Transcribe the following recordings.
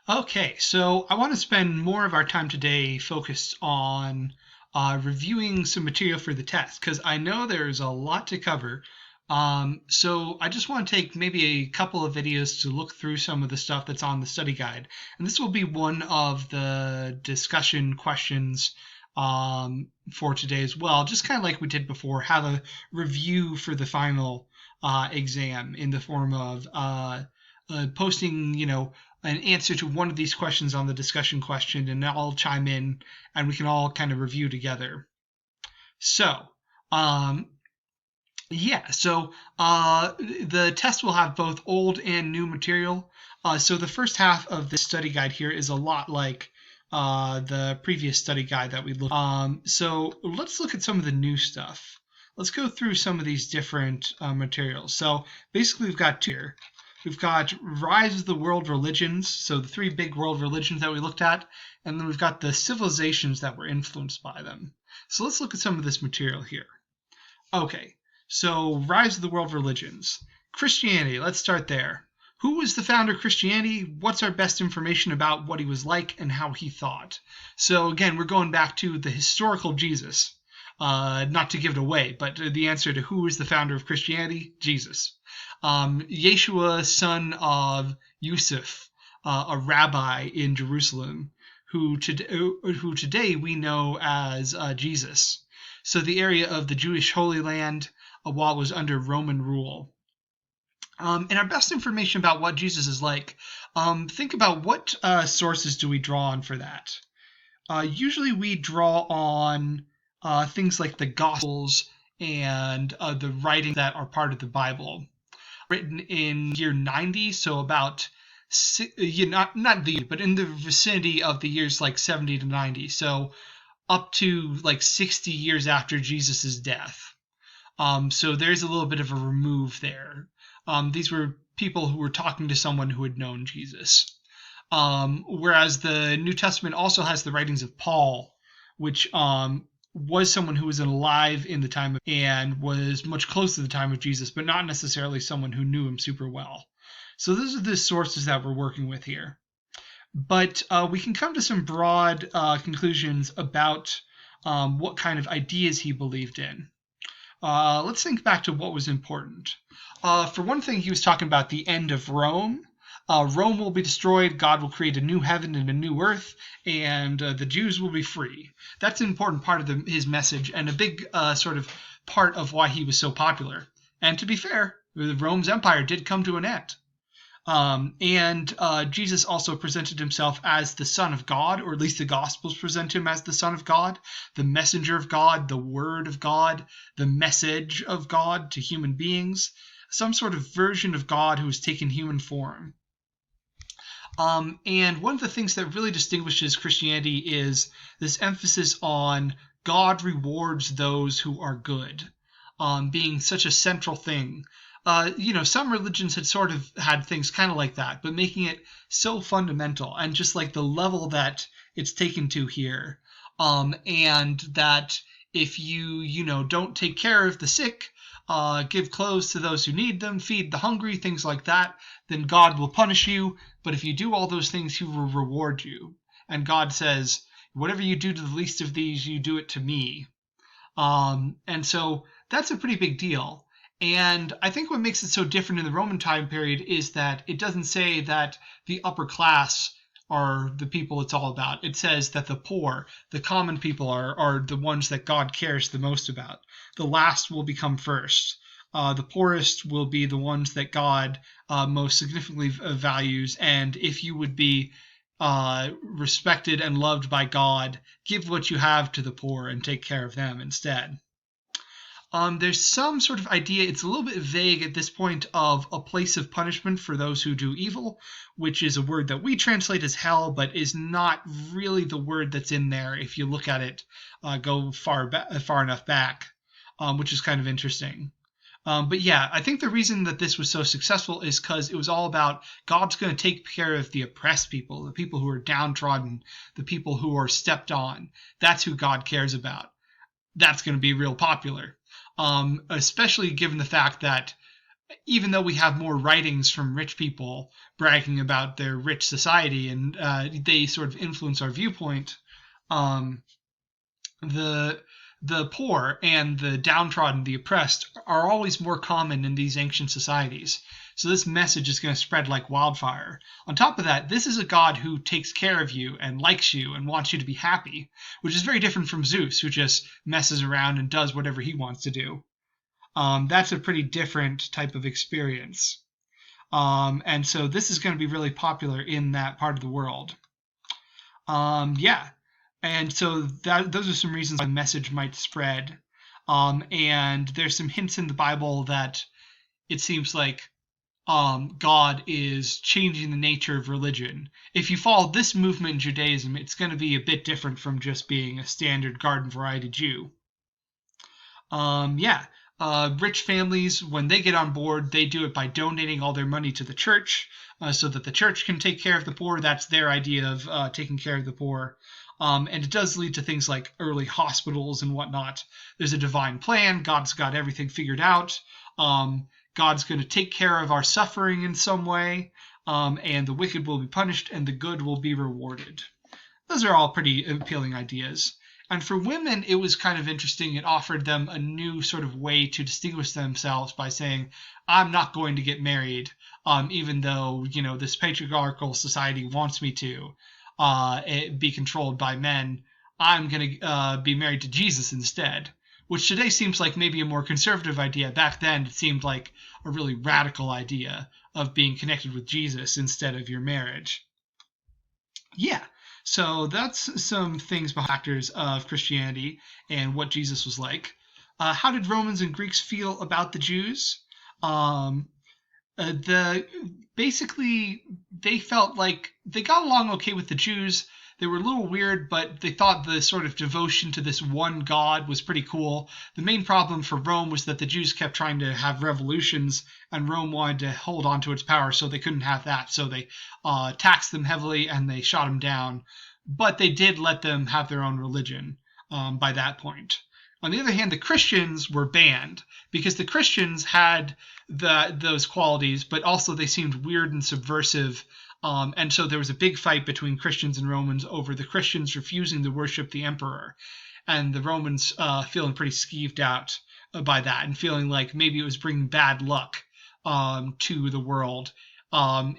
Okay, so I want to spend more of our time today focused on reviewing some material for the test because I know there's a lot to cover. So I just want to take maybe a couple of videos to look through some of the stuff that's on the study guide. And this will be one of the discussion questions for today as well, just kind of like we did before, have a review for the final exam in the form of posting, an answer to one of these questions on the discussion question, and I'll chime in and we can all kind of review together. So, um, the test will have both old and new material. So the first half of the study guide here is a lot like the previous study guide that we looked. So let's look at some of the new stuff. Let's go through some of these different materials. So basically, we've got two here. We've got Rise of the World Religions, so the three big world religions that we looked at, and then we've got the civilizations that were influenced by them. So let's look at some of this material here. Okay, so Rise of the World Religions. Christianity, let's start there. Who was the founder of Christianity? What's our best information about what he was like and how he thought? So again, we're going back to the historical Jesus. Not to give it away, but the answer to who is the founder of Christianity? Jesus. Yeshua, son of Yusuf, a rabbi in Jerusalem, who today we know as Jesus. So the area of the Jewish Holy Land while it was under Roman rule. And our best information about what Jesus is like, think about what sources do we draw on for that. Usually we draw on things like the Gospels and the writings that are part of the Bible, written in year 90, so about not the but in the vicinity of the years like 70 to 90, so up to like 60 years after Jesus' death. So there's a little bit of a remove there. These were people who were talking to someone who had known Jesus. Whereas the New Testament also has the writings of Paul, which was someone who was alive in the time and was much closer to the time of Jesus, but not necessarily someone who knew him super well. So those are the sources that we're working with here. But we can come to some broad conclusions about what kind of ideas he believed in. Let's think back to what was important. For one thing, he was talking about the end of Rome. Rome will be destroyed, God will create a new heaven and a new earth, and the Jews will be free. That's an important part of his message and a big sort of part of why he was so popular. And to be fair, Rome's empire did come to an end. And Jesus also presented himself as the Son of God, or at least the Gospels present him as the Son of God, the messenger of God, the Word of God, the message of God to human beings, some sort of version of God who has taken human form. And one of the things that really distinguishes Christianity is this emphasis on God rewards those who are good, being such a central thing. Some religions had sort of had things kind of like that, but making it so fundamental and just like the level that it's taken to here. And that if you don't take care of the sick, give clothes to those who need them, feed the hungry, things like that, then God will punish you. But if you do all those things, he will reward you. And God says, whatever you do to the least of these, you do it to me. And so that's a pretty big deal. And I think what makes it so different in the Roman time period is that it doesn't say that the upper class are the people it's all about. It says that the poor, the common people are the ones that God cares the most about. The last will become first. The poorest will be the ones that God most significantly values. And if you would be respected and loved by God, give what you have to the poor and take care of them instead. There's some sort of idea, it's a little bit vague at this point, of a place of punishment for those who do evil, which is a word that we translate as hell, but is not really the word that's in there if you look at it, go far enough back, which is kind of interesting. But yeah, I think the reason that this was so successful is because it was all about God's going to take care of the oppressed people, the people who are downtrodden, the people who are stepped on. That's who God cares about. That's going to be real popular. Especially given the fact that even though we have more writings from rich people bragging about their rich society and they sort of influence our viewpoint, um, the the poor and the downtrodden, the oppressed, are always more common in these ancient societies. So this message is going to spread like wildfire. On top of that, this is a god who takes care of you and likes you and wants you to be happy, which is very different from Zeus, who just messes around and does whatever he wants to do. That's a pretty different type of experience. And so this is going to be really popular in that part of the world. Yeah. And so those are some reasons why the message might spread. And there's some hints in the Bible that it seems like God is changing the nature of religion. If you follow this movement in Judaism, it's going to be a bit different from just being a standard garden variety Jew. Yeah. Rich families, when they get on board, they do it by donating all their money to the church so that the church can take care of the poor. That's their idea of taking care of the poor. And it does lead to things like early hospitals and whatnot. There's a divine plan. God's got everything figured out. God's going to take care of our suffering in some way. And the wicked will be punished and the good will be rewarded. Those are all pretty appealing ideas. And for women, it was kind of interesting. It offered them a new sort of way to distinguish themselves by saying, I'm not going to get married, even though, this patriarchal society wants me to be controlled by men. I'm going to be married to Jesus instead, which today seems like maybe a more conservative idea. Back then, it seemed like a really radical idea of being connected with Jesus instead of your marriage. Yeah. So that's some things behind factors of Christianity and what Jesus was like. How did Romans and Greeks feel about the Jews? Um, basically they felt like they got along okay with the Jews. They were a little weird, but they thought the sort of devotion to this one God was pretty cool. The main problem for Rome was that the Jews kept trying to have revolutions, and Rome wanted to hold on to its power, so they couldn't have that. So they taxed them heavily and they shot them down. But they did let them have their own religion by that point. On the other hand, the Christians were banned because the Christians had those qualities, but also they seemed weird and subversive. And so there was a big fight between Christians and Romans over the Christians refusing to worship the emperor, and the Romans feeling pretty skeeved out by that and feeling like maybe it was bringing bad luck to the world. And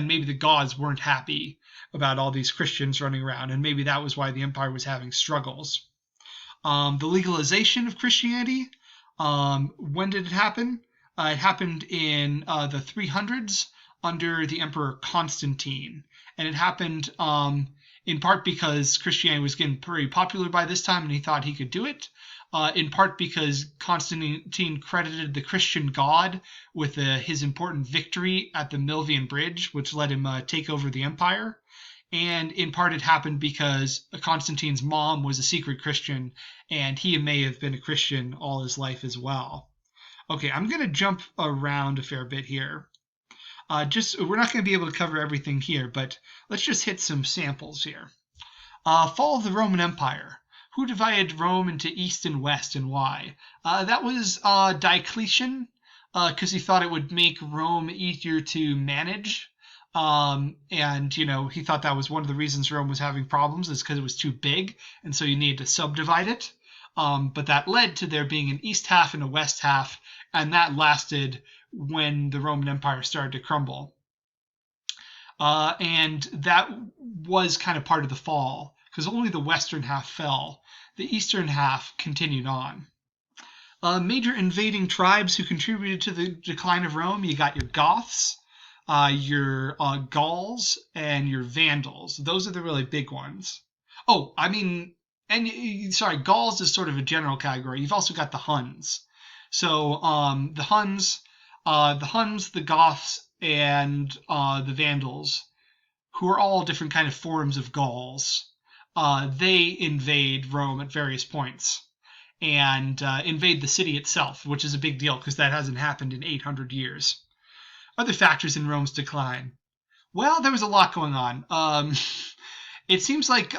maybe the gods weren't happy about all these Christians running around, and maybe that was why the empire was having struggles. The legalization of Christianity, when did it happen? It happened in the 300s under the Emperor Constantine. And it happened in part because Christianity was getting pretty popular by this time and he thought he could do it. In part because Constantine credited the Christian God with his important victory at the Milvian Bridge, which let him take over the empire. And in part it happened because Constantine's mom was a secret Christian, and he may have been a Christian all his life as well. Okay, I'm going to jump around a fair bit here. We're not going to be able to cover everything here, but let's just hit some samples here. Fall of the Roman Empire. Who divided Rome into East and West, and why? That was Diocletian, because he thought it would make Rome easier to manage. And he thought that was one of the reasons Rome was having problems, is because it was too big, and so you needed to subdivide it. But that led to there being an east half and a west half, and that lasted when the Roman Empire started to crumble. And that was kind of part of the fall, because only the western half fell. The eastern half continued on. Major invading tribes who contributed to the decline of Rome, you got your Goths, your Gauls, and your Vandals. Those are the really big ones. Oh, Gauls is sort of a general category. You've also got the Huns. So the Huns, the Goths, and the Vandals, who are all different kind of forms of Gauls, they invade Rome at various points and invade the city itself, which is a big deal because that hasn't happened in 800 years. Other factors in Rome's decline. Well, there was a lot going on. It seems like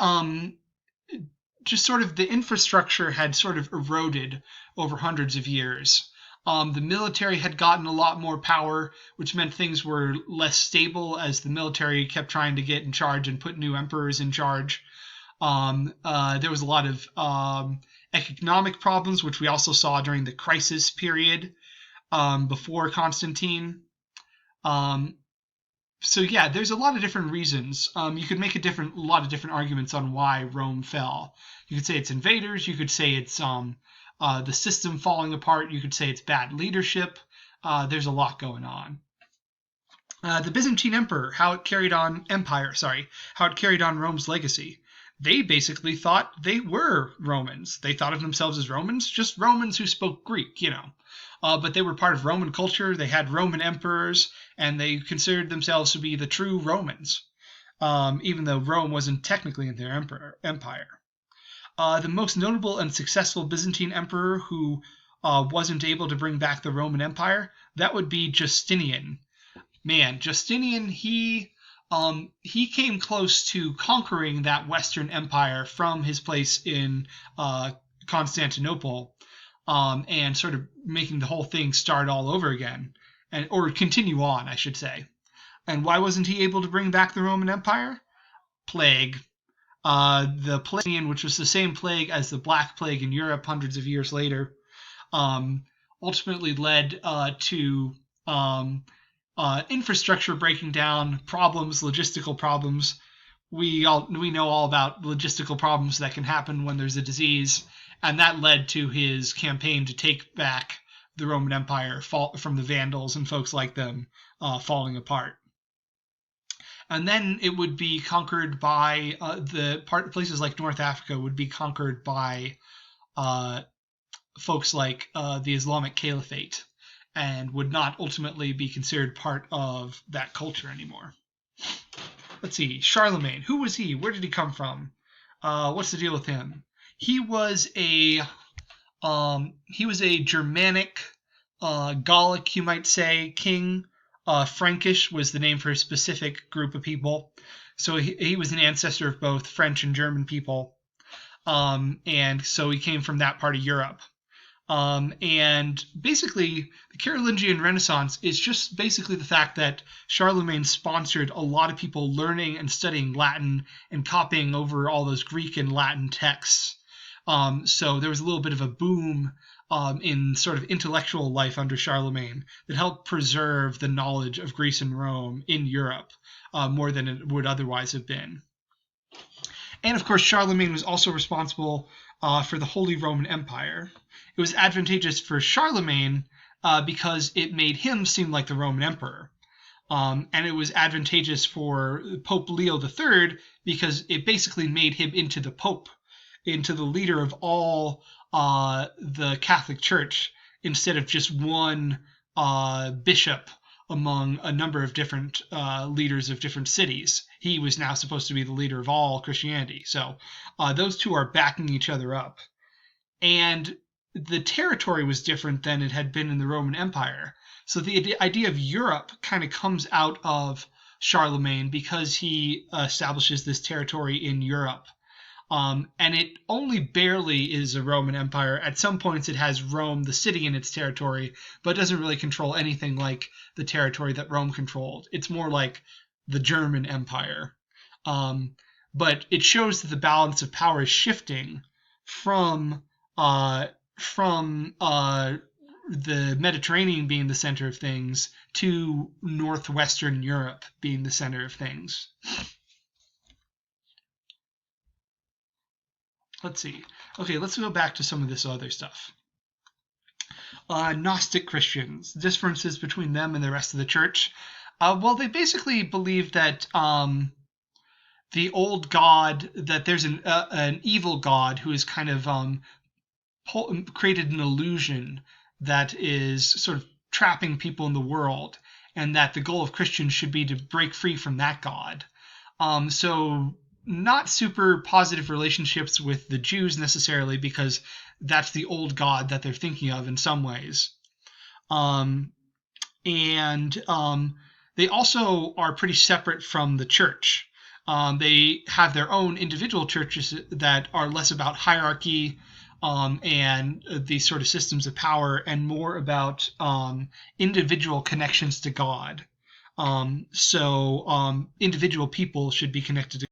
just sort of the infrastructure had sort of eroded over hundreds of years. The military had gotten a lot more power, which meant things were less stable as the military kept trying to get in charge and put new emperors in charge. There was a lot of economic problems, which we also saw during the crisis period before Constantine. So yeah, there's a lot of different reasons. You could make a lot of different arguments on why Rome fell. You could say it's invaders. You could say it's the system falling apart. You could say it's bad leadership. There's a lot going on. The Byzantine Emperor, how it carried on Rome's legacy. They basically thought they were Romans. They thought of themselves as Romans, just Romans who spoke Greek, but they were part of Roman culture. They had Roman emperors, and they considered themselves to be the true Romans, even though Rome wasn't technically in their empire. The most notable and successful Byzantine emperor who wasn't able to bring back the Roman Empire, that would be Justinian. Man, Justinian, he came close to conquering that Western Empire from his place in Constantinople, and sort of making the whole thing start all over again, or continue on, I should say. And why wasn't he able to bring back the Roman Empire? Plague. The plague, which was the same plague as the Black Plague in Europe hundreds of years later, ultimately led to infrastructure breaking down, logistical problems. We know all about logistical problems that can happen when there's a disease, and that led to his campaign to take back the Roman Empire from the Vandals and folks like them falling apart. And then it would be conquered by places like North Africa would be conquered by folks like the Islamic Caliphate, and would not ultimately be considered part of that culture anymore. Let's see, Charlemagne. Who was he? Where did he come from? What's the deal with him? He was a Germanic, Gallic, you might say, king. Frankish was the name for a specific group of people. So he was an ancestor of both French and German people. And so he came from that part of Europe. And basically, the Carolingian Renaissance is just basically the fact that Charlemagne sponsored a lot of people learning and studying Latin and copying over all those Greek and Latin texts. So there was a little bit of a boom in sort of intellectual life under Charlemagne that helped preserve the knowledge of Greece and Rome in Europe more than it would otherwise have been. And of course, Charlemagne was also responsible for the Holy Roman Empire. It was advantageous for Charlemagne because it made him seem like the Roman emperor. And it was advantageous for Pope Leo III because it basically made him into the Pope, into the leader of all the Catholic Church, instead of just one bishop among a number of different leaders of different cities. He was now supposed to be the leader of all Christianity. So those two are backing each other up. And the territory was different than it had been in the Roman Empire. So the idea of Europe kind of comes out of Charlemagne because he establishes this territory in Europe. And it only barely is a Roman Empire. At some points it has Rome, the city, in its territory, but doesn't really control anything like the territory that Rome controlled. It's more like the German Empire. But it shows that the balance of power is shifting from the Mediterranean being the center of things to northwestern Europe being the center of things. Let's see. Okay, let's go back to some of this other stuff. Gnostic Christians, differences between them and the rest of the church. Well, they basically believe that the old God, that there's an evil God who is kind of created an illusion that is sort of trapping people in the world, and that the goal of Christians should be to break free from that God. So not super positive relationships with the Jews necessarily, because that's the old God that they're thinking of in some ways. They also are pretty separate from the church. They have their own individual churches that are less about hierarchy and these sort of systems of power, and more about individual connections to God. So individual people should be connected to